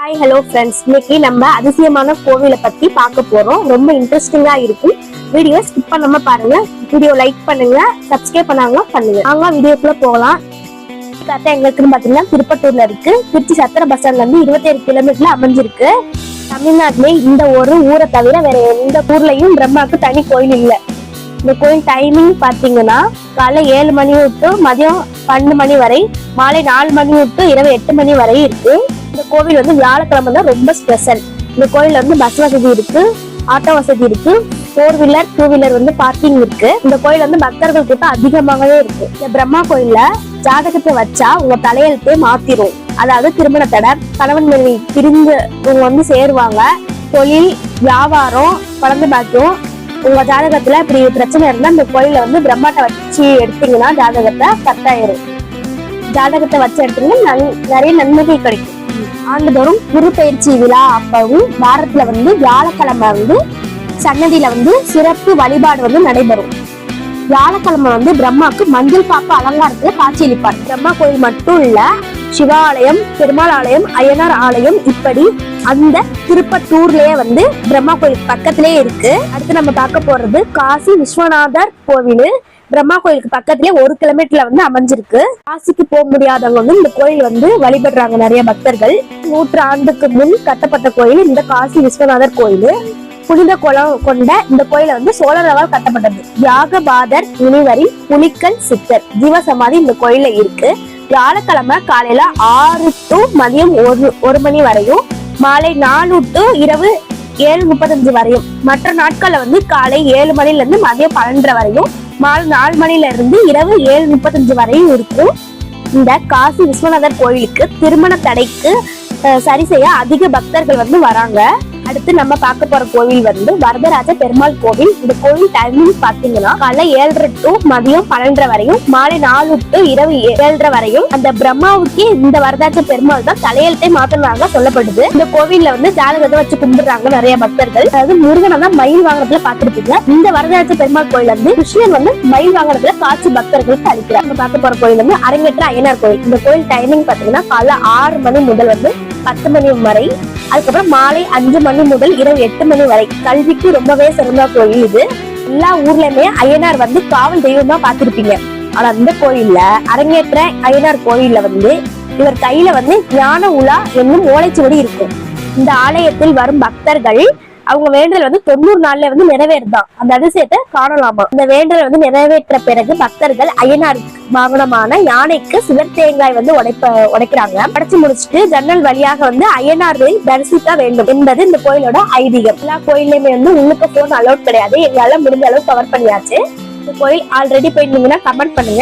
Hi hello friends, இன்னைக்கு நம்ம அதிசயமான கோவிலை பத்தி பார்க்க போறோம். ரொம்ப இன்ட்ரெஸ்டிங்கா இருக்கும். வீடியோ ஸ்கிப் பண்ணாம பாருங்க. வீடியோ லைக் பண்ணுங்க, சப்ஸ்கிரைப் பண்ணாங்க பண்ணுங்க. வாங்க வீடியோக்குள்ள போகலாம். கரெக்டா எங்களுக்குன்னு பாத்தீங்கன்னா திருப்பத்தூர்ல இருக்கு. திருச்சி சத்திர பஸ் ஸ்டாண்ட்ல இருந்து 27 கிலோமீட்டர்ல அமைஞ்சிருக்கு. தமிழ்நாட்டிலே இந்த ஒரு ஊரை தவிர வேற எந்த ஊர்லயும் பிரம்மாவுக்கு தனி கோயில் இல்லை. இந்த கோயில் டைமிங் பாத்தீங்கன்னா காலை 7 மணி விட்டு மதியம் 12 மணி வரை, மாலை 4 மணி விட்டு இரவு 8 மணி வரை இருக்கு. இந்த கோவில் வந்து வியாழக்கிழமை தான் ரொம்ப ஸ்பெஷல். இந்த கோயில்ல வந்து பஸ் வசதி இருக்கு, ஆட்டோ வசதி இருக்கு, 4 வீலர் 2 வீலர் வந்து பார்க்கிங் இருக்கு. இந்த கோயில் வந்து பக்தர்கள் கூட்டம் அதிகமாகவே இருக்கு. இந்த பிரம்மா கோயில்ல ஜாதகத்தை வச்சா உங்க தலையெழுத்தே மாத்திரும். அதாவது திருமண தடை, கணவன் மனைவி பிரிந்து இவங்க வந்து சேருவாங்க, தொழில், வியாபாரம், குழந்தை பாக்கியம். உங்க ஜாதகத்துல இப்படி பிரச்சனை இருந்தா இந்த கோயில வந்து பிரம்மாட்ட வச்சு எடுத்தீங்கன்னா ஜாதகத்தை கட்டாயிரும். ஜாதகத்தை வச்சு எடுத்தீங்கன்னா நிறைய நன்மைகள் கிடைக்கும். ஆண்டுதோறும் குரு பயிற்சி விழா அப்பவும் வாரத்துல வந்து வியாழக்கிழமை வந்து சன்னதியில வந்து சிறப்பு வழிபாடு வந்து நடைபெறும். வியாழக்கிழமை வந்து பிரம்மாக்கு மஞ்சள் பாக்கு அலங்காரத்துல காட்சியளிப்பார். பிரம்மா கோயில் மட்டும் இல்ல, சிவாலயம், பெருமாள் ஆலயம், அய்யனார் ஆலயம், இப்படி அந்த திருப்பத்தூர்லயே வந்து பிரம்மா கோயில் பக்கத்திலே இருக்கு. அடுத்து நம்ம பார்க்க போறது காசி விஸ்வநாதர் கோவில். பிரம்மா கோயிலுக்கு பக்கத்திலே 1 கிலோமீட்டர்ல வந்து அமைஞ்சிருக்கு. காசிக்கு போக முடியாதவங்க வந்து இந்த கோயில் வந்து வழிபடுறாங்க நிறைய பக்தர்கள். 100 ஆண்டுக்கு முன் கட்டப்பட்ட கோயில் இந்த காசி விஸ்வநாதர் கோயில். புனித குளம் கொண்ட இந்த கோயில வந்து சோழரால் கட்டப்பட்டது. தியாகபாதர் முனிவரின் புலிக்கல் சித்தர் ஜீவசமாதி இந்த கோயில்ல இருக்கு. வியாழக்கிழமை காலையில 6 to மதியம் 1 மணி வரையும், மாலை 4 to இரவு 7:35 வரையும், மற்ற நாட்கள்ல வந்து காலை 7 மணில இருந்து மதியம் 12 வரையும், மாலை 4 மணில இருந்து இரவு 7:35 வரையும் இருக்கும். இந்த காசி விஸ்வநாதர் கோயிலுக்கு திருமண தடைக்கு சரி செய்ய அதிக பக்தர்கள் வந்து வராங்க. அடுத்து நம்ம பார்க்க போற கோவில் வந்து வரதராஜ பெருமாள் கோவில். இந்த கோவில் டைமிங் பாத்தீங்கன்னா காலை 7:30 to மதியம் 12 வரையும், மாலை 4 to இரவு 7:30 வரையும். அந்த பிரம்மாவுக்கே இந்த வரதராஜ பெருமாள் தான் தலையெழுத்தை மாத்தினாங்க சொல்லப்படுது. இந்த கோவில்ல வந்து ஜாதகத்தை வச்சு கும்பிடுறாங்க நிறைய பக்தர்கள். அதாவது முருகனை தான் மயில் வாகனத்துல பாத்துருப்பீங்க. இந்த வரதராஜ பெருமாள் கோயில் வந்து கிருஷ்ணன் வந்து மயில் வாகனத்துல காட்சி பக்தர்களுக்கு அளிக்கிறார். நம்ம பார்க்க போற கோயில் வந்து அரங்கேற்ற அய்யனார் கோயில். இந்த கோயில் டைமிங் பாத்தீங்கன்னா காலை 6 மணி முதல் வந்து 10 மணி வரை, அதுக்கப்புறம் மாலை 5 மணி முதல் இரவு 8 மணி வரை. கல்விக்கு ரொம்பவே சிறந்த கோயில் இது. எல்லா ஊர்லயுமே அய்யனார் வந்து காவல் தெய்வம் தான் பார்த்திருப்பீங்க. ஆனா இந்த கோயில்ல அரங்கேற்ற அய்யனார் கோயில்ல வந்து இவர் கையில வந்து ஞான உலா என்னும் ஓலைச்சுவடி இருக்கும். இந்த ஆலயத்தில் வரும் பக்தர்கள் அவங்க வேண்டுதல் வந்து 90 நாள்ல வந்து நிறைவேறுதான். அந்த அதிசயத்தை காணலாமா. இந்த வேண்டுதல் வந்து நிறைவேற்ற பிறகு பக்தர்கள் அய்யனார் வாகனமான யானைக்கு சிவர் தேங்காய் வந்து உடைக்கிறாங்க. உடைச்சு முடிச்சுட்டு ஜன்னல் வழியாக வந்து அய்யனாரை தரிசிக்க வேண்டும் என்பது இந்த கோயிலோட ஐதீகம். எல்லா கோயிலுமே வந்து உள்ளுக்கு போன் அலௌட் கிடையாது. எங்களால முடிஞ்ச அளவு கவர் பண்ணியாச்சு. இந்த கோயில் ஆல்ரெடி போயிருந்தீங்கன்னா கமெண்ட் பண்ணுங்க.